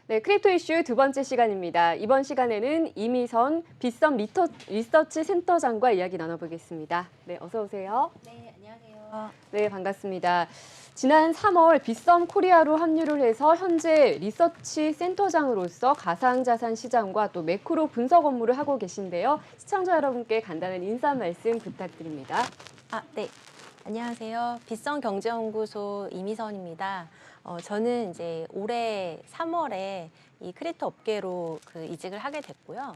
네, 크립토 이슈 두 번째 시간입니다. 이번 시간에는 이미선 빗썸 리서치 센터장과 이야기 나눠보겠습니다. 네, 어서 오세요. 네, 안녕하세요. 네, 반갑습니다. 지난 3월 빗썸 코리아로 합류를 해서 현재 리서치 센터장으로서 가상자산 시장과 또 매크로 분석 업무를 하고 계신데요. 시청자 여러분께 간단한 인사 말씀 부탁드립니다. 네. 안녕하세요. 빗썸 경제연구소 이미선입니다. 저는 이제 올해 3월에 이 크립토 업계로 이직을 하게 됐고요.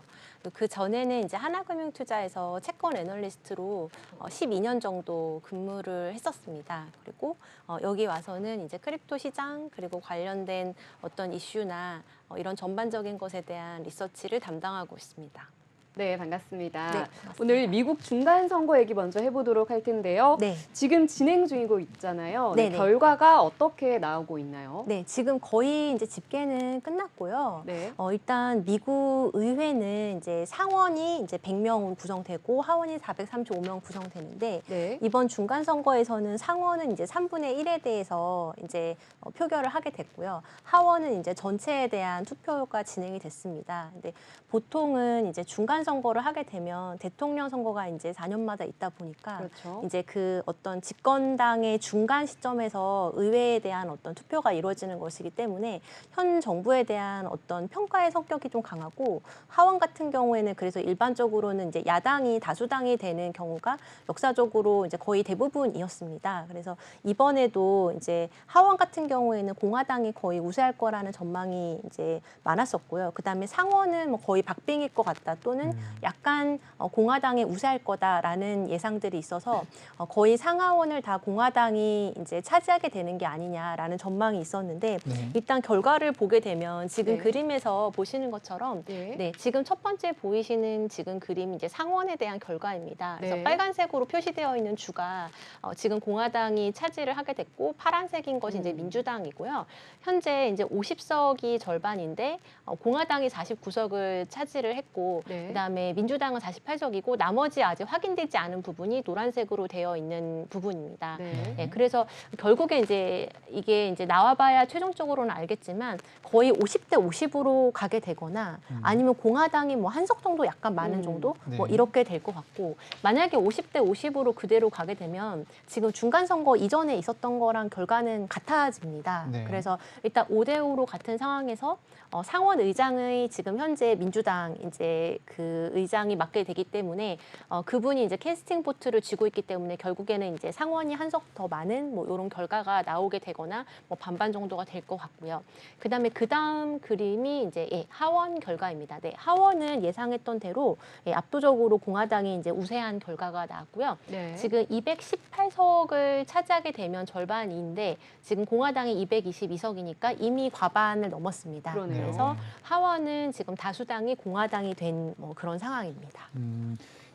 그 전에는 이제 하나금융투자에서 채권 애널리스트로 12년 정도 근무를 했었습니다. 그리고 여기 와서는 이제 크립토 시장 그리고 관련된 어떤 이슈나 이런 전반적인 것에 대한 리서치를 담당하고 있습니다. 네, 반갑습니다. 네, 반갑습니다. 오늘 미국 중간 선거 얘기 먼저 해보도록 할 텐데요. 네. 지금 진행 중이고 있잖아요. 네, 네네. 결과가 어떻게 나오고 있나요? 네, 지금 거의 이제 집계는 끝났고요. 네. 일단 미국 의회는 이제 상원이 이제 100명으로 구성되고 하원이 435명 구성되는데 네. 이번 중간 선거에서는 상원은 이제 3분의 1에 대해서 이제 표결을 하게 됐고요. 하원은 이제 전체에 대한 투표가 진행이 됐습니다. 근데 보통은 이제 중간 선거를 하게 되면 대통령 선거가 이제 4년마다 있다 보니까 그렇죠. 이제 그 어떤 집권당의 중간 시점에서 의회에 대한 어떤 투표가 이루어지는 것이기 때문에 현 정부에 대한 어떤 평가의 성격이 좀 강하고 하원 같은 경우에는 그래서 일반적으로는 이제 야당이 다수당이 되는 경우가 역사적으로 이제 거의 대부분이었습니다. 그래서 이번에도 이제 하원 같은 경우에는 공화당이 거의 우세할 거라는 전망이 이제 많았었고요. 그다음에 상원은 뭐 거의 박빙일 것 같다 또는 약간 공화당이 우세할 거다라는 예상들이 있어서 거의 상하원을 다 공화당이 이제 차지하게 되는 게 아니냐라는 전망이 있었는데 네. 일단 결과를 보게 되면 지금 네. 그림에서 보시는 것처럼 네. 네, 지금 첫 번째 보이시는 지금 그림이 이제 상원에 대한 결과입니다. 그래서 네. 빨간색으로 표시되어 있는 주가 지금 공화당이 차지를 하게 됐고 파란색인 것이 이제 민주당이고요. 현재 이제 50석이 절반인데 공화당이 49석을 차지를 했고 네. 그다음에 민주당은 48석이고 나머지 아직 확인되지 않은 부분이 노란색으로 되어 있는 부분입니다. 네. 네, 그래서 결국에 이제 이게 이제 나와봐야 최종적으로는 알겠지만 거의 50대 50으로 가게 되거나 아니면 공화당이 뭐 한 석 정도 약간 많은 정도 뭐 네. 이렇게 될 것 같고 만약에 50대 50으로 그대로 가게 되면 지금 중간 선거 이전에 있었던 거랑 결과는 같아집니다. 네. 그래서 일단 5대 5로 같은 상황에서 상원 의장의 지금 현재 민주당 이제 그 의장이 맡게 되기 때문에 그분이 이제 캐스팅 보트를 쥐고 있기 때문에 결국에는 이제 상원이 한 석 더 많은 뭐 이런 결과가 나오게 되거나 뭐 반반 정도가 될 것 같고요. 그다음에 그다음 그림이 이제 하원 결과입니다. 네, 하원은 예상했던 대로 압도적으로 공화당이 이제 우세한 결과가 나왔고요. 네. 지금 218석을 차지하게 되면 절반인데 지금 공화당이 222석이니까 이미 과반을 넘었습니다. 그러네요. 그래서 하원은 지금 다수당이 공화당이 된 뭐 그런 상황입니다.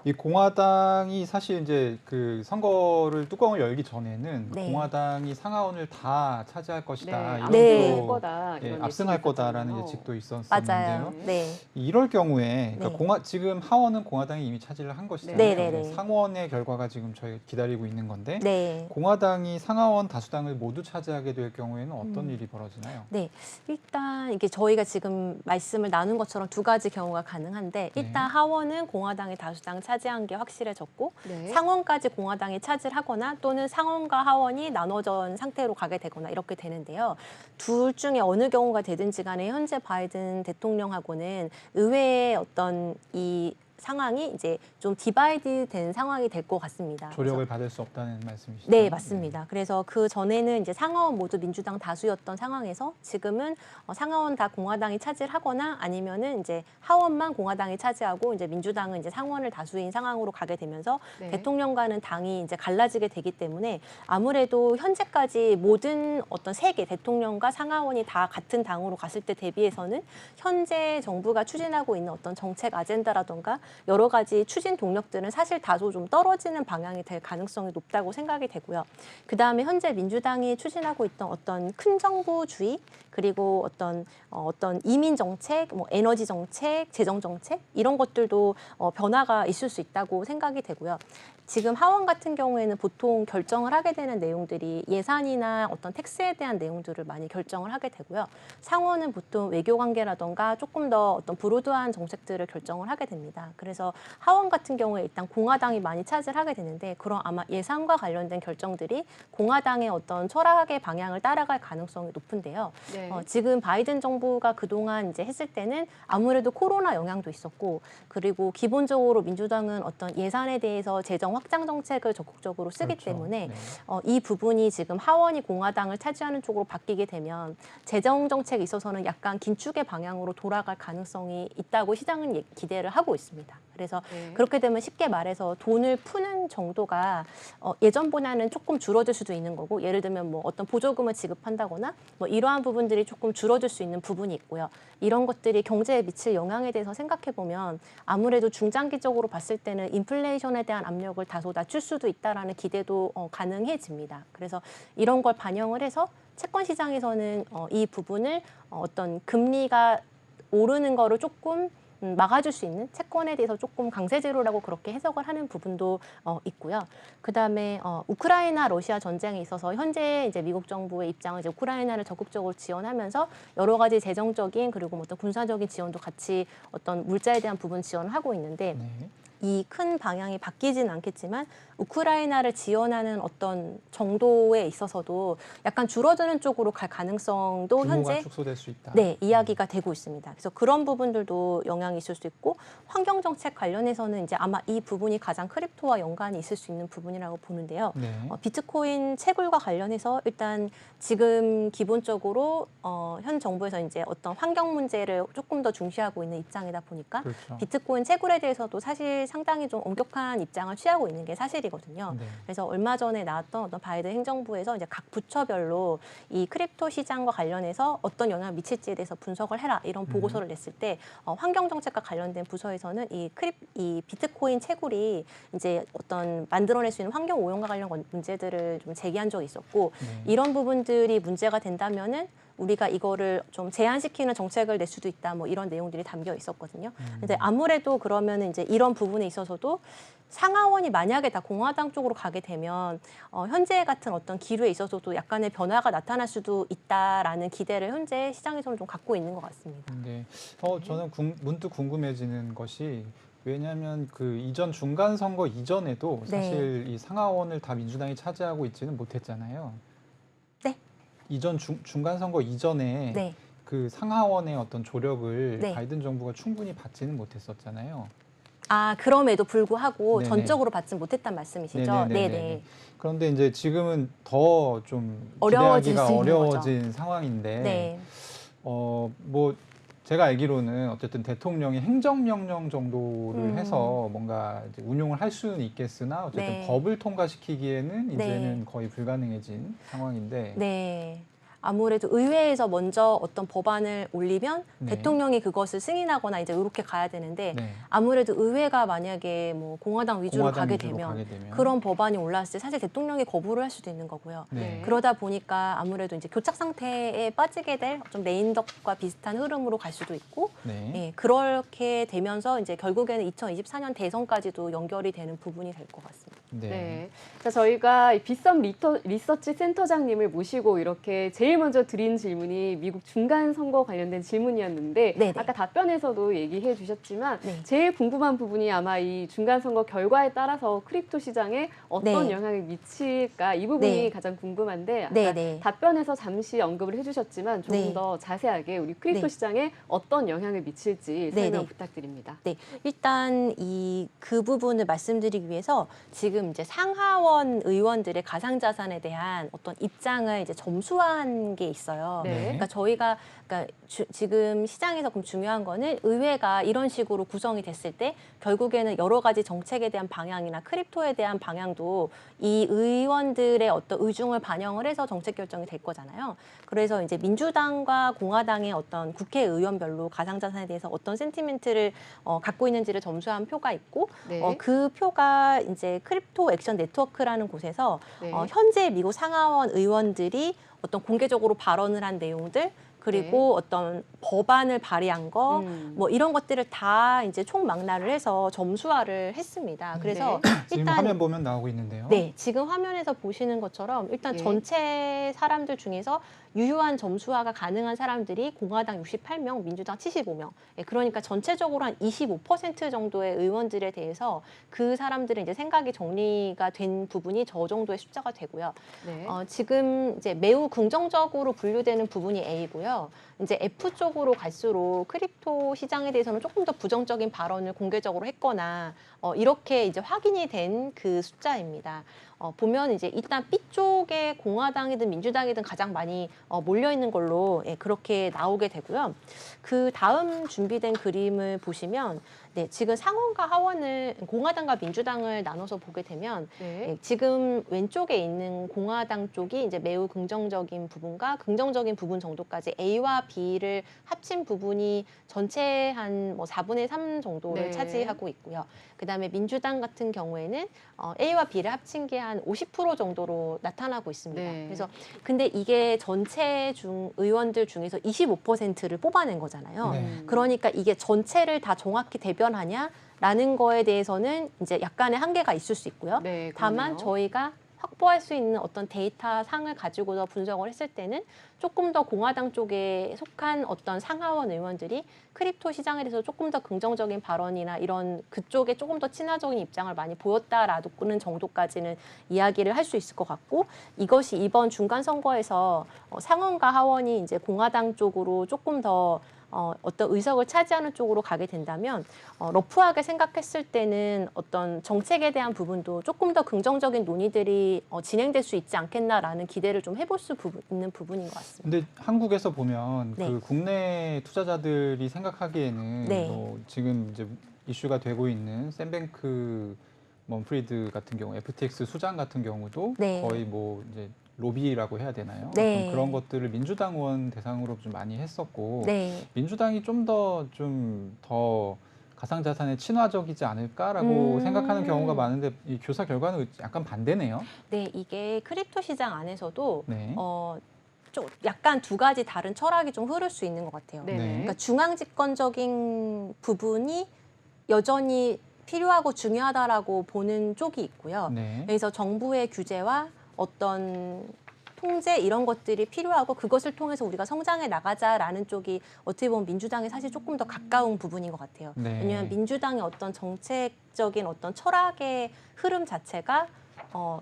이 공화당이 사실 이제 그 선거를 뚜껑을 열기 전에는 네. 공화당이 상하원을 다 차지할 것이다. 네. 이런 거다. 예, 이런 압승할 예측이 거다라는 있었잖아요. 예측도 맞아요. 있었는데요. 네. 이럴 경우에 그러니까 네. 지금 하원은 공화당이 이미 차지를 한 것이잖아요. 네, 네, 네. 상원의 결과가 지금 저희 기다리고 있는 건데 네. 공화당이 상하원 다수당을 모두 차지하게 될 경우에는 어떤 일이 벌어지나요? 네, 일단 이게 저희가 지금 말씀을 나눈 것처럼 두 가지 경우가 가능한데 일단 하원은 공화당이 다수당 차지한 게 확실해졌고 네. 상원까지 공화당이 차지를 하거나 또는 상원과 하원이 나눠진 상태로 가게 되거나 이렇게 되는데요. 둘 중에 어느 경우가 되든지 간에 현재 바이든 대통령하고는 의회의 어떤 이 상황이 이제 좀 디바이드 된 상황이 될 것 같습니다. 조력을 받을 수 없다는 말씀이시죠? 네, 맞습니다. 그래서 그 전에는 이제 상하원 모두 민주당 다수였던 상황에서 지금은 상하원 다 공화당이 차지하거나 아니면은 이제 하원만 공화당이 차지하고 이제 민주당은 이제 상원을 다수인 상황으로 가게 되면서 네. 대통령과는 당이 이제 갈라지게 되기 때문에 아무래도 현재까지 모든 어떤 세계 대통령과 상하원이 다 같은 당으로 갔을 때 대비해서는 현재 정부가 추진하고 있는 어떤 정책 아젠다라던가 여러 가지 추진 동력들은 사실 다소 좀 떨어지는 방향이 될 가능성이 높다고 생각이 되고요. 그다음에 현재 민주당이 추진하고 있던 어떤 큰 정부주의 그리고 어떤 이민 정책, 뭐 에너지 정책, 재정 정책 이런 것들도 변화가 있을 수 있다고 생각이 되고요. 지금 하원 같은 경우에는 보통 결정을 하게 되는 내용들이 예산이나 어떤 텍스에 대한 내용들을 많이 결정을 하게 되고요. 상원은 보통 외교 관계라던가 조금 더 어떤 브로드한 정책들을 결정을 하게 됩니다. 그래서 하원 같은 경우에 일단 공화당이 많이 차지를 하게 되는데 그럼 아마 예산과 관련된 결정들이 공화당의 어떤 철학의 방향을 따라갈 가능성이 높은데요. 네. 지금 바이든 정부가 그동안 이제 했을 때는 아무래도 코로나 영향도 있었고 그리고 기본적으로 민주당은 어떤 예산에 대해서 재정 확장 정책을 적극적으로 쓰기 그렇죠. 때문에 네. 이 부분이 지금 하원이 공화당을 차지하는 쪽으로 바뀌게 되면 재정 정책에 있어서는 약간 긴축의 방향으로 돌아갈 가능성이 있다고 시장은 기대를 하고 있습니다. 그래서 네. 그렇게 되면 쉽게 말해서 돈을 푸는 정도가 예전보다는 조금 줄어들 수도 있는 거고 예를 들면 뭐 어떤 보조금을 지급한다거나 뭐 이러한 부분들이 조금 줄어들 수 있는 부분이 있고요. 이런 것들이 경제에 미칠 영향에 대해서 생각해 보면 아무래도 중장기적으로 봤을 때는 인플레이션에 대한 압력을 다소 낮출 수도 있다라는 기대도 가능해집니다. 그래서 이런 걸 반영을 해서 채권 시장에서는 이 부분을 어떤 금리가 오르는 거를 조금 막아줄 수 있는 채권에 대해서 조금 강세 제로라고 그렇게 해석을 하는 부분도 있고요. 그다음에 우크라이나 러시아 전쟁에 있어서 현재 이제 미국 정부의 입장은 이제 우크라이나를 적극적으로 지원하면서 여러 가지 재정적인 그리고 뭐 어떤 군사적인 지원도 같이 어떤 물자에 대한 부분 지원을 하고 있는데 네. 이 큰 방향이 바뀌지는 않겠지만 우크라이나를 지원하는 어떤 정도에 있어서도 약간 줄어드는 쪽으로 갈 가능성도 규모가 현재 축소될 수 있다. 네, 이야기가 되고 있습니다. 그래서 그런 부분들도 영향이 있을 수 있고 환경 정책 관련해서는 이제 아마 이 부분이 가장 크립토와 연관이 있을 수 있는 부분이라고 보는데요. 네. 비트코인 채굴과 관련해서 일단 지금 기본적으로 현 정부에서 이제 어떤 환경 문제를 조금 더 중시하고 있는 입장이다 보니까 그렇죠. 비트코인 채굴에 대해서도 사실 상당히 좀 엄격한 입장을 취하고 있는 게 사실이거든요. 네. 그래서 얼마 전에 나왔던 어떤 바이든 행정부에서 이제 각 부처별로 이 크립토 시장과 관련해서 어떤 영향을 미칠지에 대해서 분석을 해라 이런 보고서를 냈을 때 환경 정책과 관련된 부서에서는 이 비트코인 채굴이 이제 어떤 만들어낼 수 있는 환경 오염과 관련 문제들을 좀 제기한 적이 있었고 네. 이런 부분들이 문제가 된다면은 우리가 이거를 좀 제한시키는 정책을 낼 수도 있다. 뭐 이런 내용들이 담겨 있었거든요. 근데 아무래도 그러면 이제 이런 부분에 있어서도 상하원이 만약에 다 공화당 쪽으로 가게 되면 현재 같은 어떤 기류에 있어서도 약간의 변화가 나타날 수도 있다라는 기대를 현재 시장에서는 좀 갖고 있는 것 같습니다. 네. 저는 문득 궁금해지는 것이 왜냐하면 그 이전 중간 선거 이전에도 네. 사실 이 상하원을 다 민주당이 차지하고 있지는 못했잖아요. 네. 이전 중간 선거 이전에 네. 그 상하원의 어떤 조력을 네. 바이든 정부가 충분히 받지는 못했었잖아요. 그럼에도 불구하고 네네. 전적으로 받지 못했단 말씀이시죠? 네네. 그런데 이제 지금은 더 좀 어려워질 기대하기가 수 있는 어려워진 상황인데, 네. 뭐 제가 알기로는 어쨌든 대통령이 행정명령 정도를 해서 뭔가 이제 운용을 할 수는 있겠으나 어쨌든 네. 법을 통과시키기에는 네. 이제는 거의 불가능해진 상황인데, 네. 아무래도 의회에서 먼저 어떤 법안을 올리면 네. 대통령이 그것을 승인하거나 이제 이렇게 가야 되는데 네. 아무래도 의회가 만약에 뭐 공화당 위주로 공화당 가게 위주로 되면 가게 되면 그런 법안이 올라왔을 때 사실 대통령이 거부를 할 수도 있는 거고요. 네. 그러다 보니까 아무래도 이제 교착 상태에 빠지게 될 좀 레임덕과 비슷한 흐름으로 갈 수도 있고 네. 예, 그렇게 되면서 이제 결국에는 2024년 대선까지도 연결이 되는 부분이 될 것 같습니다. 네. 네. 자, 저희가 빗썸 리서치 센터장님을 모시고 이렇게 제일 먼저 드린 질문이 미국 중간 선거 관련된 질문이었는데 네네. 아까 답변에서도 얘기해 주셨지만 네. 제일 궁금한 부분이 아마 이 중간 선거 결과에 따라서 크립토 시장에 어떤 네. 영향을 미칠까 이 부분이 네. 가장 궁금한데 아까 네네. 답변에서 잠시 언급을 해주셨지만 조금 네. 더 자세하게 우리 크립토 네. 시장에 어떤 영향을 미칠지 설명 네네. 부탁드립니다. 네, 일단 그 부분을 말씀드리기 위해서 지금 이제 상하원 의원들의 가상자산에 대한 어떤 입장을 이제 점수화한 게 있어요. 네. 그러니까 저희가 지금 시장에서 그럼 중요한 거는 의회가 이런 식으로 구성이 됐을 때 결국에는 여러 가지 정책에 대한 방향이나 크립토에 대한 방향도 이 의원들의 어떤 의중을 반영을 해서 정책 결정이 될 거잖아요. 그래서 이제 민주당과 공화당의 어떤 국회의원별로 가상자산에 대해서 어떤 센티멘트를 갖고 있는지를 점수한 표가 있고 네. 그 표가 이제 크립토 액션 네트워크라는 곳에서 네. 현재 미국 상하원 의원들이 어떤 공개적으로 발언을 한 내용들 그리고 어떤 법안을 발의한 거, 음. 뭐 이런 것들을 다 이제 총망라를 해서 점수화를 했습니다. 그래서 지금 일단 화면 보면 나오고 있는데요. 네, 지금 화면에서 보시는 것처럼 일단 예. 전체 사람들 중에서 유효한 점수화가 가능한 사람들이 공화당 68명, 민주당 75명. 예, 그러니까 전체적으로 한 25% 정도의 의원들에 대해서 그 사람들은 이제 생각이 정리가 된 부분이 저 정도의 숫자가 되고요. 네. 지금 이제 매우 긍정적으로 분류되는 부분이 A고요. 이제 F 쪽으로 갈수록 크립토 시장에 대해서는 조금 더 부정적인 발언을 공개적으로 했거나 이렇게 이제 확인이 된 그 숫자입니다. 보면 이제 일단 B 쪽에 공화당이든 민주당이든 가장 많이 몰려 있는 걸로 예, 그렇게 나오게 되고요. 그 다음 준비된 그림을 보시면 네, 지금 상원과 하원을 공화당과 민주당을 나눠서 보게 되면 네. 예, 지금 왼쪽에 있는 공화당 쪽이 이제 매우 긍정적인 부분과 긍정적인 부분 정도까지 A와 B를 합친 부분이 전체 한 뭐 4분의 3 정도를 네. 차지하고 있고요. 그다음에 민주당 같은 경우에는 A와 B를 합친 게 한 50% 정도로 나타나고 있습니다. 네. 그래서 근데 이게 전체 의원들 중에서 25%를 뽑아낸 거잖아요. 네. 그러니까 이게 전체를 다 정확히 대변하냐라는 거에 대해서는 이제 약간의 한계가 있을 수 있고요. 네, 다만 그러네요. 저희가 확보할 수 있는 어떤 데이터 상을 가지고서 분석을 했을 때는 조금 더 공화당 쪽에 속한 어떤 상하원 의원들이 크립토 시장에 대해서 조금 더 긍정적인 발언이나 이런 그쪽에 조금 더 친화적인 입장을 많이 보였다라는 정도까지는 이야기를 할 수 있을 것 같고, 이것이 이번 중간 선거에서 상원과 하원이 이제 공화당 쪽으로 조금 더 어떤 의석을 차지하는 쪽으로 가게 된다면 러프하게 생각했을 때는 어떤 정책에 대한 부분도 조금 더 긍정적인 논의들이 진행될 수 있지 않겠나라는 기대를 좀 해볼 수 있는 부분인 것 같습니다. 근데 한국에서 보면 네. 그 국내 투자자들이 생각하기에는 네. 뭐 지금 이제 이슈가 되고 있는 샌뱅크 먼프리드 같은 경우, FTX 수장 같은 경우도 네. 거의 뭐 이제 로비라고 해야 되나요? 네. 어떤 그런 것들을 민주당 의원 대상으로 좀 많이 했었고 네. 민주당이 좀 더 가상자산에 친화적이지 않을까라고 생각하는 경우가 많은데 이 조사 결과는 약간 반대네요. 네, 이게 크립토 시장 안에서도 네. 좀 약간 두 가지 다른 철학이 좀 흐를 수 있는 것 같아요. 네. 그러니까 중앙 집권적인 부분이 여전히 필요하고 중요하다라고 보는 쪽이 있고요. 네. 그래서 정부의 규제와 어떤 통제 이런 것들이 필요하고 그것을 통해서 우리가 성장해 나가자라는 쪽이 어떻게 보면 민주당에 사실 조금 더 가까운 부분인 것 같아요. 네. 왜냐하면 민주당의 어떤 정책적인 어떤 철학의 흐름 자체가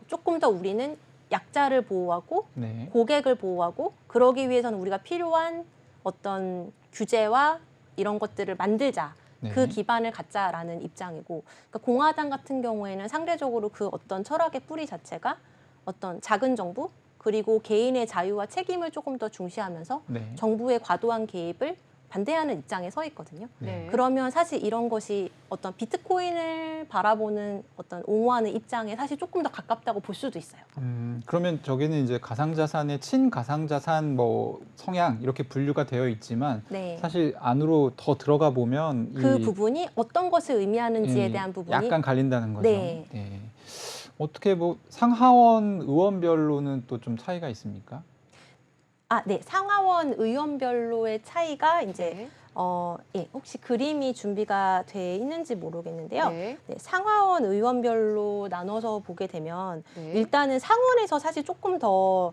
조금 더 우리는 약자를 보호하고 네. 고객을 보호하고 그러기 위해서는 우리가 필요한 어떤 규제와 이런 것들을 만들자. 네. 그 기반을 갖자라는 입장이고, 그러니까 공화당 같은 경우에는 상대적으로 그 어떤 철학의 뿌리 자체가 어떤 작은 정부 그리고 개인의 자유와 책임을 조금 더 중시하면서 네. 정부의 과도한 개입을 반대하는 입장에 서 있거든요. 네. 그러면 사실 이런 것이 어떤 비트코인을 바라보는 어떤 옹호하는 입장에 사실 조금 더 가깝다고 볼 수도 있어요. 그러면 저기는 이제 가상자산의 친가상자산 뭐 성향 이렇게 분류가 되어 있지만 네. 사실 안으로 더 들어가 보면 그 이 부분이 어떤 것을 의미하는지에 예, 대한 부분이 약간 갈린다는 거죠. 네. 네. 어떻게 뭐 상하원 의원별로는 또 좀 차이가 있습니까? 네. 상하원 의원별로의 차이가 이제 네. 예, 혹시 그림이 준비가 돼 있는지 모르겠는데요. 네. 네, 상하원 의원별로 나눠서 보게 되면 네. 일단은 상원에서 사실 조금 더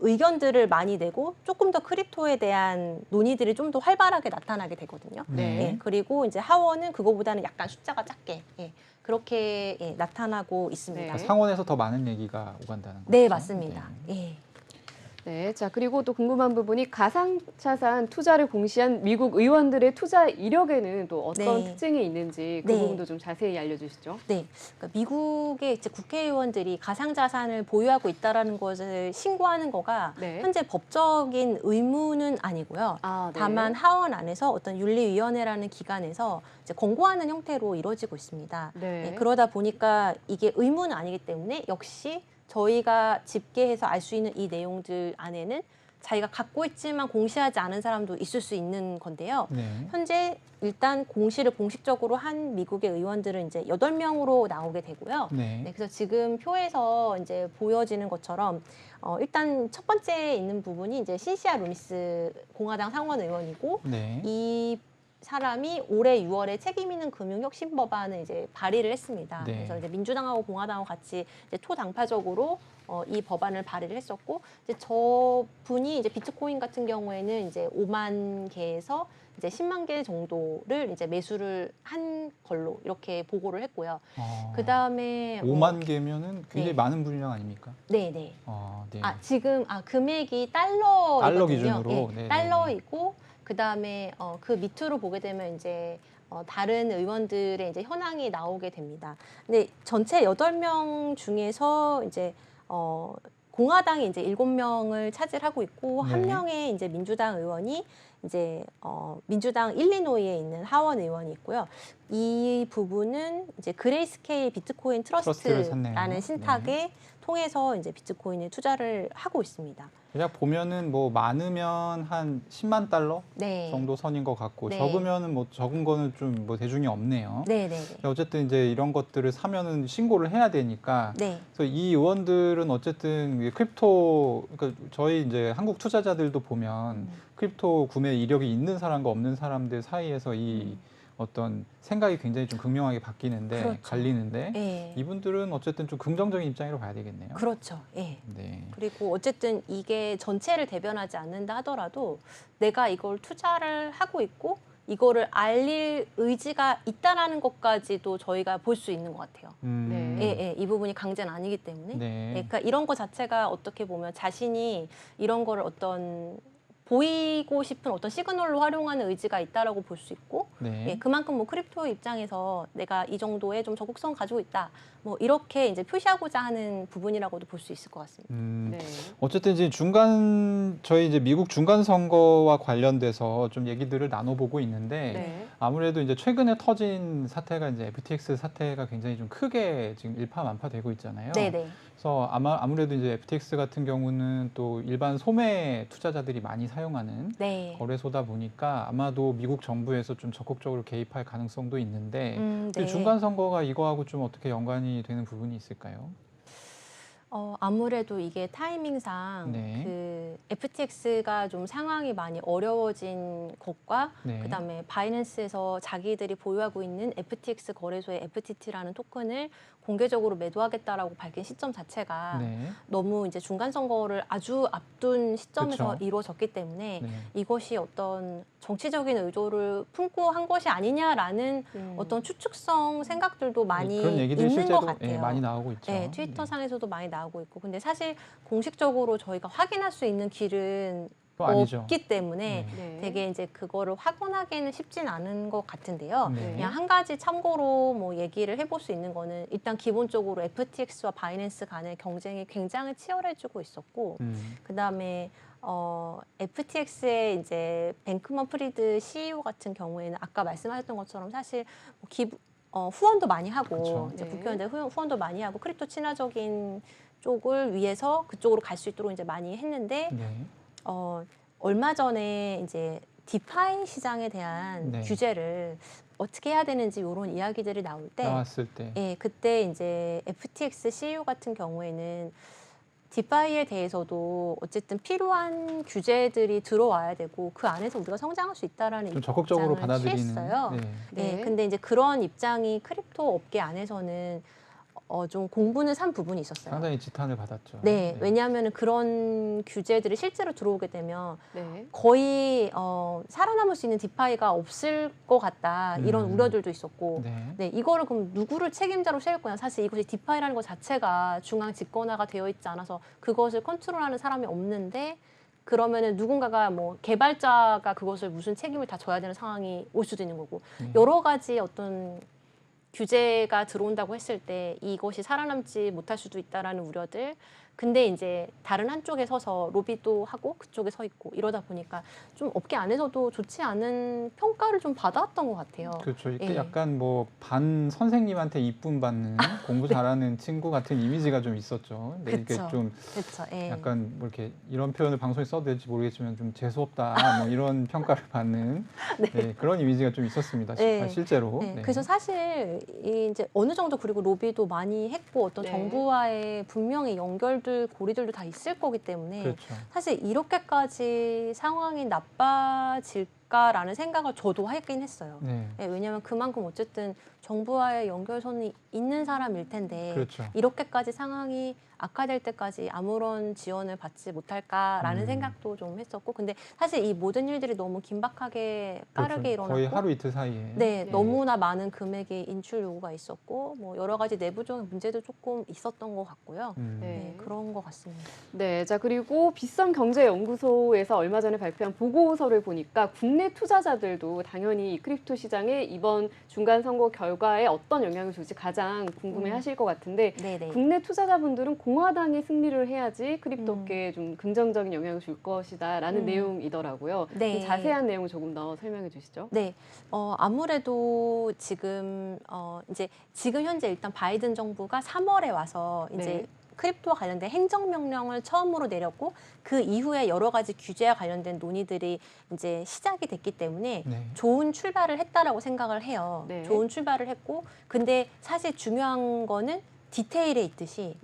의견들을 많이 내고 조금 더 크립토에 대한 논의들이 좀 더 활발하게 나타나게 되거든요. 네. 예, 그리고 이제 하원은 그거보다는 약간 숫자가 작게 그렇게 나타나고 있습니다. 네. 그러니까 상원에서 더 많은 얘기가 오간다는 거죠. 네, 맞습니다. 네. 예. 네, 자 그리고 또 궁금한 부분이 가상자산 투자를 공시한 미국 의원들의 투자 이력에는 또 어떤 네. 특징이 있는지 그 네. 부분도 좀 자세히 알려주시죠. 네, 그러니까 미국의 이제 국회의원들이 가상자산을 보유하고 있다라는 것을 신고하는 거가 네. 현재 법적인 의무는 아니고요. 네. 다만 하원 안에서 어떤 윤리위원회라는 기관에서 이제 권고하는 형태로 이루어지고 있습니다. 네. 네, 그러다 보니까 이게 의무는 아니기 때문에 역시 저희가 집계해서 알 수 있는 이 내용들 안에는 자기가 갖고 있지만 공시하지 않은 사람도 있을 수 있는 건데요. 네. 현재 일단 공시를 공식적으로 한 미국의 의원들은 이제 8명으로 나오게 되고요. 네. 네, 그래서 지금 표에서 이제 보여지는 것처럼 일단 첫 번째 있는 부분이 이제 신시아 루미스 공화당 상원 의원이고 네. 이 사람이 올해 6월에 책임 있는 금융혁신 법안을 이제 발의를 했습니다. 네. 그래서 이제 민주당하고 공화당하고 같이 이제 토당파적으로 이 법안을 발의를 했었고, 이제 저 분이 이제 비트코인 같은 경우에는 이제 5만 개에서 이제 10만 개 정도를 이제 매수를 한 걸로 이렇게 보고를 했고요. 그 다음에 5만 개면은 굉장히 네. 많은 분량 아닙니까? 네네. 네. 지금 금액이 달러이거든요. 달러 기준으로? 네, 네네네. 달러이고 그 다음에 그 밑으로 보게 되면 이제 다른 의원들의 이제 현황이 나오게 됩니다. 근데 전체 8명 중에서 이제 공화당이 이제 7명을 차지하고 있고 네. 한 명의 이제 민주당 의원이 이제 민주당 일리노이에 있는 하원 의원이 있고요. 이 부분은 이제 그레이스케일 비트코인 트러스트를 샀네요. 트러스트라는 신탁에 통해서 이제 비트코인에 투자를 하고 있습니다. 그냥 보면은 뭐 많으면 한 10만 달러 네. 정도 선인 것 같고 네. 적으면은 뭐 적은 거는 좀 뭐 대중이 없네요. 네, 네, 어쨌든 이제 이런 것들을 사면은 신고를 해야 되니까. 네. 그래서 이 의원들은 어쨌든 크립토, 그러니까 저희 이제 한국 투자자들도 보면 크립토 구매 이력이 있는 사람과 없는 사람들 사이에서 이 어떤 생각이 굉장히 좀 극명하게 바뀌는데 그렇죠. 갈리는데 네. 이분들은 어쨌든 좀 긍정적인 입장으로 봐야 되겠네요. 그렇죠. 예. 네. 그리고 어쨌든 이게 전체를 대변하지 않는다 하더라도 내가 이걸 투자를 하고 있고 이거를 알릴 의지가 있다라는 것까지도 저희가 볼 수 있는 것 같아요. 네. 예, 예. 이 부분이 강제는 아니기 때문에. 네. 예, 그러니까 이런 것 자체가 어떻게 보면 자신이 이런 거를 어떤 보이고 싶은 어떤 시그널로 활용하는 의지가 있다라고 볼 수 있고, 네. 예, 그만큼 뭐 크립토 입장에서 내가 이 정도의 좀 적극성 가지고 있다, 뭐 이렇게 이제 표시하고자 하는 부분이라고도 볼 수 있을 것 같습니다. 네. 어쨌든 이제 저희 이제 미국 중간 선거와 관련돼서 좀 얘기들을 나눠보고 있는데 네. 아무래도 이제 최근에 터진 사태가 이제 FTX 사태가 굉장히 좀 크게 지금 일파만파되고 있잖아요. 네네. 그래서 아무래도 이제 FTX 같은 경우는 또 일반 소매 투자자들이 많이 사용하는 네. 거래소다 보니까 아마도 미국 정부에서 좀 적극적으로 개입할 가능성도 있는데 네. 중간 선거가 이거하고 좀 어떻게 연관이 되는 부분이 있을까요? 아무래도 이게 타이밍상 네. 그 FTX가 좀 상황이 많이 어려워진 것과 네. 그다음에 바이낸스에서 자기들이 보유하고 있는 FTX 거래소의 FTT라는 토큰을 공개적으로 매도하겠다라고 밝힌 시점 자체가 네. 너무 이제 중간 선거를 아주 앞둔 시점에서 그쵸. 이루어졌기 때문에 네. 이것이 어떤 정치적인 의도를 품고 한 것이 아니냐라는 어떤 추측성 생각들도 많이 그런 얘기들이 있는 실제로 것 같아요. 많이 나오고 있죠. 네, 트위터 상에서도 많이 나오고 있고, 근데 사실 공식적으로 저희가 확인할 수 있는 길은 또 아니죠. 없기 때문에 네. 네. 되게 이제 그거를 확언하기는 쉽진 않은 것 같은데요. 네. 그냥 한 가지 참고로 뭐 얘기를 해볼 수 있는 거는 일단 기본적으로 FTX와 바이낸스 간의 경쟁이 굉장히 치열해지고 있었고, 그 다음에 FTX의 이제 뱅크먼 프리드 CEO 같은 경우에는 아까 말씀하셨던 것처럼 사실 뭐 후원도 많이 하고 그쵸. 이제 네. 국회의원들 후원도 많이 하고 크립토 친화적인 쪽을 위해서 그쪽으로 갈 수 있도록 이제 많이 했는데 네. 얼마 전에 이제 디파이 시장에 대한 네. 규제를 어떻게 해야 되는지 이런 이야기들이 나올 때, 나왔을 때. 예, 그때 이제 FTX CEO 같은 경우에는 디파이에 대해서도 어쨌든 필요한 규제들이 들어와야 되고 그 안에서 우리가 성장할 수 있다라는 좀 적극적으로 입장을 받아들이는. 취했어요. 네. 네, 네. 근데 이제 그런 입장이 크립토 업계 안에서는 좀 공분을 산 부분이 있었어요. 상당히 지탄을 받았죠. 네, 왜냐하면 그런 규제들이 실제로 들어오게 되면 네. 거의 살아남을 수 있는 디파이가 없을 것 같다, 이런 우려들도 있었고, 네. 네, 이거를 그럼 누구를 책임자로 세울 거냐. 사실 이것이 디파이라는 것 자체가 중앙 집권화가 되어 있지 않아서 그것을 컨트롤하는 사람이 없는데, 그러면은 누군가가 뭐 개발자가 그것을 무슨 책임을 다 져야 되는 상황이 올 수도 있는 거고, 네. 여러 가지 어떤 규제가 들어온다고 했을 때 이것이 살아남지 못할 수도 있다라는 우려들. 근데 이제 다른 한쪽에 서서 로비도 하고 그쪽에 서 있고 이러다 보니까 좀 업계 안에서도 좋지 않은 평가를 좀 받아왔던 것 같아요. 그렇죠. 이렇게 예. 약간 뭐 반 선생님한테 이쁨 받는 공부 잘하는 친구 같은 이미지가 좀 있었죠. 근데 이게 그쵸. 좀 그렇죠. 예. 약간 뭐 이렇게 이런 표현을 방송에 써도 될지 모르겠지만 좀 재수없다 뭐 이런 평가를 받는 네, 그런 이미지가 좀 있었습니다. 네. 실제로. 네. 네. 그래서 사실 이제 어느 정도 그리고 로비도 많이 했고 어떤 네. 정부와의 분명히 연결들 고리들도 다 있을 거기 때문에 그렇죠. 사실 이렇게까지 상황이 나빠질까라는 생각을 저도 하긴 했어요. 네. 네, 왜냐하면 그만큼 어쨌든 정부와의 연결선이 있는 사람일 텐데 그렇죠. 이렇게까지 상황이 악화될 때까지 아무런 지원을 받지 못할까라는 음. 생각도 좀 했었고 근데 사실 이 모든 일들이 너무 긴박하게 빠르게 그렇죠. 거의 일어났고 하루 이틀 사이에. 네, 네. 너무나 많은 금액의 인출 요구가 있었고 뭐 여러 가지 내부적인 문제도 조금 있었던 것 같고요. 네. 네, 그런 것 같습니다. 네, 자 그리고 빗썸경제연구소에서 얼마 전에 발표한 보고서를 보니까 국내 투자자들도 당연히 이 크립토 시장에 이번 중간 선거 결과에 어떤 영향을 줄지 가장 궁금해하실 것 같은데 네네. 국내 투자자분들은 공화당의 승리를 해야지 크립토계에 좀 긍정적인 영향을 줄 것이다라는 내용이더라고요. 네. 좀 자세한 내용을 조금 더 설명해 주시죠. 네, 아무래도 이제 지금 현재 일단 바이든 정부가 3월에 와서 이제 네. 크립토와 관련된 행정명령을 처음으로 내렸고 그 이후에 여러 가지 규제와 관련된 논의들이 이제 시작이 됐기 때문에 네. 좋은 출발을 했다라고 생각을 해요. 네. 좋은 출발을 했고 근데 사실 중요한 거는 디테일에 있듯이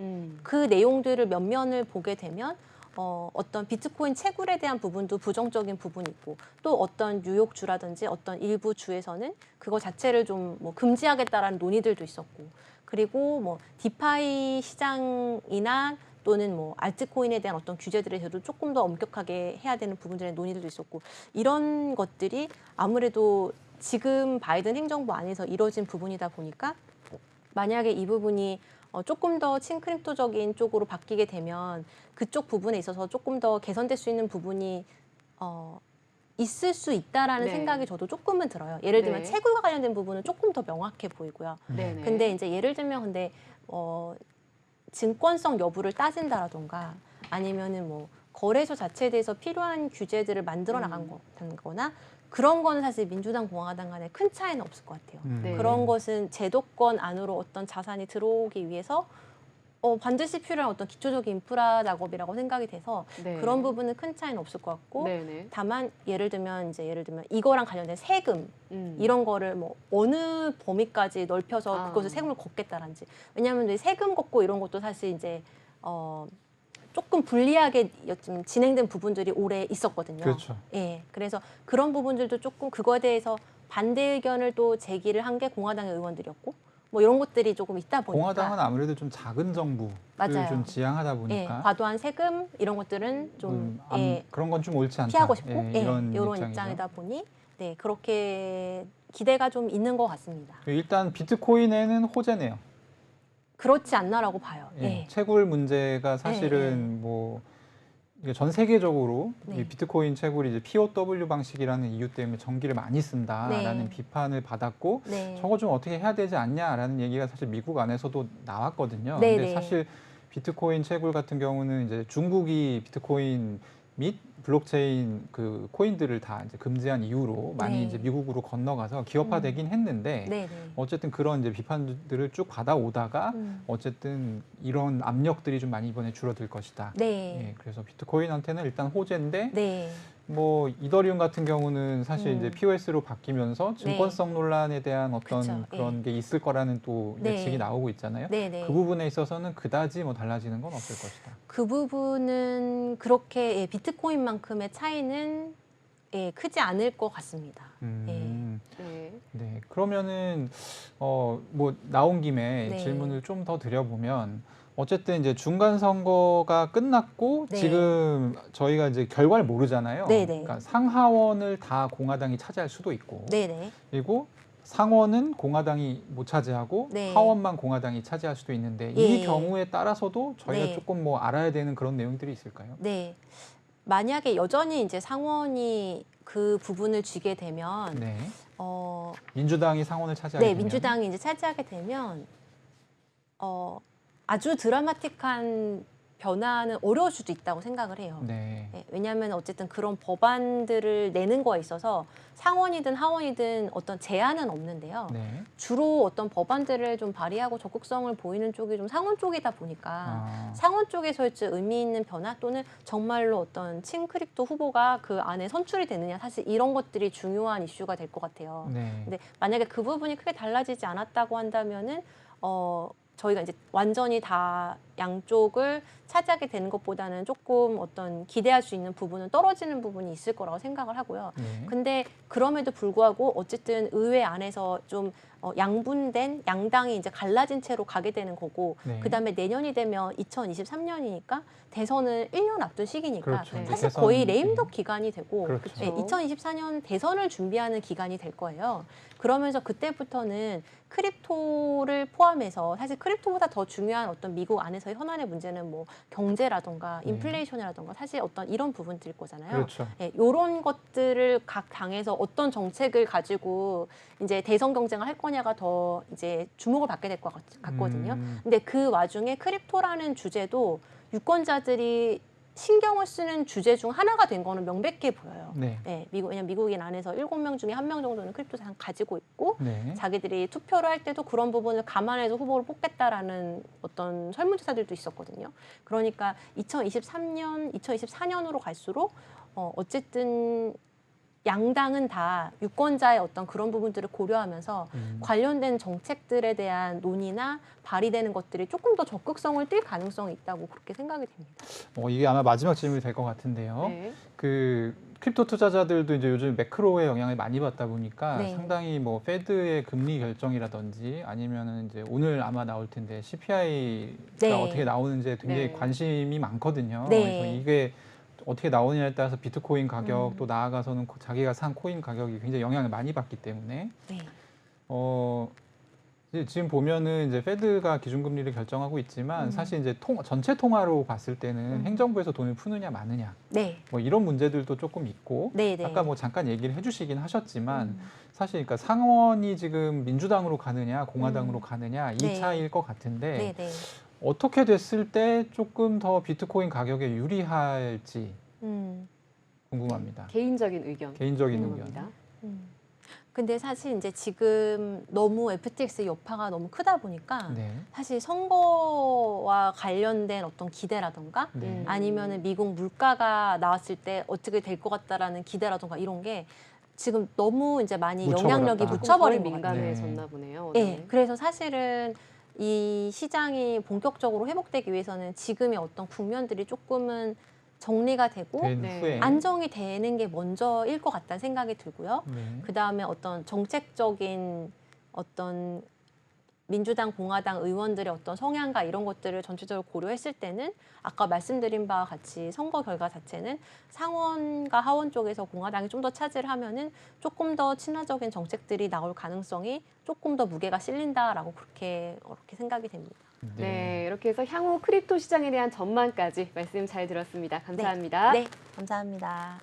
그 내용들을 몇 면을 보게 되면 어떤 비트코인 채굴에 대한 부분도 부정적인 부분이 있고 또 어떤 뉴욕주라든지 어떤 일부 주에서는 그거 자체를 좀 뭐 금지하겠다라는 논의들도 있었고 그리고 뭐 디파이 시장이나 또는 뭐 알트코인에 대한 어떤 규제들에 대해서도 조금 더 엄격하게 해야 되는 부분들의 논의들도 있었고 이런 것들이 아무래도 지금 바이든 행정부 안에서 이뤄진 부분이다 보니까 만약에 이 부분이 조금 더 친크립토적인 쪽으로 바뀌게 되면 그쪽 부분에 있어서 조금 더 개선될 수 있는 부분이 있을 수 있다라는 네. 생각이 저도 조금은 들어요. 예를 들면 네. 채굴과 관련된 부분은 조금 더 명확해 보이고요. 네네. 근데 이제 예를 들면 증권성 여부를 따진다라던가 아니면은 뭐 거래소 자체에 대해서 필요한 규제들을 만들어 나간 거나 그런 거는 사실 민주당 공화당 간에 큰 차이는 없을 것 같아요. 네. 그런 것은 제도권 안으로 어떤 자산이 들어오기 위해서 반드시 필요한 어떤 기초적인 인프라 작업이라고 생각이 돼서 네. 그런 부분은 큰 차이는 없을 것 같고 네네. 다만 예를 들면 이거랑 관련된 세금 이런 거를 뭐 어느 범위까지 넓혀서 그것을 세금을 걷겠다든지 왜냐하면 세금 걷고 이런 것도 사실 이제 조금 불리하게 좀 진행된 부분들이 오래 있었거든요. 그렇죠. 예, 그래서 그런 부분들도 조금 그거에 대해서 반대 의견을 또 제기를 한 게 공화당의 의원들이었고 뭐 이런 것들이 조금 있다 보니까 공화당은 아무래도 좀 작은 정부를 맞아요. 좀 지향하다 예, 보니까 과도한 세금 이런 것들은 좀 그런 건 좀 옳지 않다. 피하고 싶고 이런 이런 입장이죠. 입장이다 보니 네 그렇게 기대가 좀 있는 것 같습니다. 일단 비트코인에는 호재네요. 그렇지 않나라고 봐요. 예, 예. 채굴 문제가 사실은 뭐 이게 전 세계적으로 네. 이 비트코인 채굴이 이제 POW 방식이라는 이유 때문에 전기를 많이 쓴다라는 네. 비판을 받았고 네. 저거 좀 어떻게 해야 되지 않냐라는 얘기가 사실 미국 안에서도 나왔거든요. 네, 근데 네. 사실 비트코인 채굴 같은 경우는 이제 중국이 비트코인 및 블록체인 그 코인들을 다 이제 금지한 이후로 많이 네. 이제 미국으로 건너가서 기업화되긴 했는데 네, 네. 어쨌든 그런 이제 비판들을 쭉 받아오다가 어쨌든 이런 압력들이 좀 많이 이번에 줄어들 것이다. 네. 예, 그래서 비트코인한테는 일단 호재인데 네. 뭐 이더리움 같은 경우는 사실 이제 POS로 바뀌면서 증권성 논란에 대한 어떤 그쵸, 그런 게 있을 거라는 또 네. 예측이 나오고 있잖아요. 네, 네. 그 부분에 있어서는 그다지 뭐 달라지는 건 없을 것이다. 그 부분은 그렇게 비트코인만큼의 차이는 크지 않을 것 같습니다. 네. 네. 그러면은 뭐 나온 김에 네. 질문을 좀 더 드려보면 어쨌든 이제 중간 선거가 끝났고 네. 지금 저희가 이제 결과를 모르잖아요. 네, 네. 그러니까 상하원을 다 공화당이 차지할 수도 있고 네네. 그리고 상원은 공화당이 못 차지하고 네. 하원만 공화당이 차지할 수도 있는데 예. 이 경우에 따라서도 저희가 네. 조금 뭐 알아야 되는 그런 내용들이 있을까요? 네. 만약에 여전히 이제 상원이 그 부분을 쥐게 되면 네. 민주당이 상원을 차지하게 네, 되면 민주당이 이제 차지하게 되면 아주 드라마틱한 변화는 어려울 수도 있다고 생각을 해요. 네. 네, 왜냐하면 어쨌든 그런 법안들을 내는 거에 있어서 상원이든 하원이든 어떤 제한은 없는데요. 네. 주로 어떤 법안들을 좀 발의하고 적극성을 보이는 쪽이 좀 상원 쪽이다 보니까 상원 쪽에서의 의미 있는 변화 또는 정말로 어떤 친크립토 후보가 그 안에 선출이 되느냐 사실 이런 것들이 중요한 이슈가 될 것 같아요. 네. 근데 만약에 그 부분이 크게 달라지지 않았다고 한다면은 저희가 이제 완전히 다 양쪽을 차지하게 되는 것보다는 조금 어떤 기대할 수 있는 부분은 떨어지는 부분이 있을 거라고 생각을 하고요. 네. 근데 그럼에도 불구하고 어쨌든 의회 안에서 좀 양분된 양당이 이제 갈라진 채로 가게 되는 거고 네. 그다음에 내년이 되면 2023년이니까 대선을 1년 앞둔 시기니까 그렇죠. 네. 사실 대선, 거의 레임덕 기간이 되고 그렇죠. 네, 2024년 대선을 준비하는 기간이 될 거예요. 그러면서 그때부터는 크립토를 포함해서 사실 크립토보다 더 중요한 어떤 미국 안에서의 현안의 문제는 뭐 경제라던가 네. 인플레이션이라던가 사실 어떤 이런 부분들일 거잖아요. 그렇죠. 네, 이런 것들을 각 당에서 어떤 정책을 가지고 이제 대선 경쟁을 할 거냐가 더 이제 주목을 받게 될 것 같거든요. 근데 그 와중에 크립토라는 주제도 유권자들이 신경을 쓰는 주제 중 하나가 된 거는 명백해 보여요. 네. 네, 왜냐면 미국인 안에서 7명 중에 1명 정도는 크립토 자산 가지고 있고 네. 자기들이 투표를 할 때도 그런 부분을 감안해서 후보를 뽑겠다라는 어떤 설문조사들도 있었거든요. 그러니까 2023년, 2024년으로 갈수록 어쨌든 양당은 다 유권자의 어떤 그런 부분들을 고려하면서 관련된 정책들에 대한 논의나 발의되는 것들이 조금 더 적극성을 띨 가능성이 있다고 그렇게 생각이 됩니다. 이게 아마 마지막 질문이 될 것 같은데요. 네. 그 크립토 투자자들도 이제 요즘 매크로의 영향을 많이 받다 보니까 네. 상당히 뭐 페드의 금리 결정이라든지 아니면은 이제 오늘 아마 나올 텐데 CPI가 네. 어떻게 나오는지에 굉장히 네. 관심이 많거든요. 네. 그래서 이게 어떻게 나오느냐에 따라서 비트코인 가격 또 나아가서는 자기가 산 코인 가격이 굉장히 영향을 많이 받기 때문에 네. 이제 지금 보면은 이제 페드가 기준금리를 결정하고 있지만 사실 이제 전체 통화로 봤을 때는 행정부에서 돈을 푸느냐 마느냐 네. 뭐 이런 문제들도 조금 있고 네, 네. 아까 뭐 잠깐 얘기를 해주시긴 하셨지만 사실 그러니까 상원이 지금 민주당으로 가느냐 공화당으로 가느냐 이 네. 차이일 것 같은데 네, 네. 어떻게 됐을 때 조금 더 비트코인 가격에 유리할지 궁금합니다. 개인적인 의견. 개인적인 궁금합니다. 의견. 근데 사실 이제 지금 너무 FTX 여파가 너무 크다 보니까 네. 사실 선거와 관련된 어떤 기대라던가 네. 아니면은 미국 물가가 나왔을 때 어떻게 될 것 같다라는 기대라던가 이런 게 지금 너무 이제 많이 묻혀버렸다. 영향력이 조금 묻혀버린 덜 것 같아요. 민감해졌나 보네요. 네, 그래서 사실은 이 시장이 본격적으로 회복되기 위해서는 지금의 어떤 국면들이 조금은 정리가 되고 된 네. 후에 안정이 되는 게 먼저일 것 같다는 생각이 들고요. 네. 그 다음에 어떤 정책적인 어떤 민주당, 공화당 의원들의 어떤 성향과 이런 것들을 전체적으로 고려했을 때는 아까 말씀드린 바와 같이 선거 결과 자체는 상원과 하원 쪽에서 공화당이 좀 더 차지를 하면은 조금 더 친화적인 정책들이 나올 가능성이 조금 더 무게가 실린다라고 그렇게 생각이 됩니다. 네, 이렇게 해서 향후 크립토 시장에 대한 전망까지 말씀 잘 들었습니다. 감사합니다. 네, 감사합니다.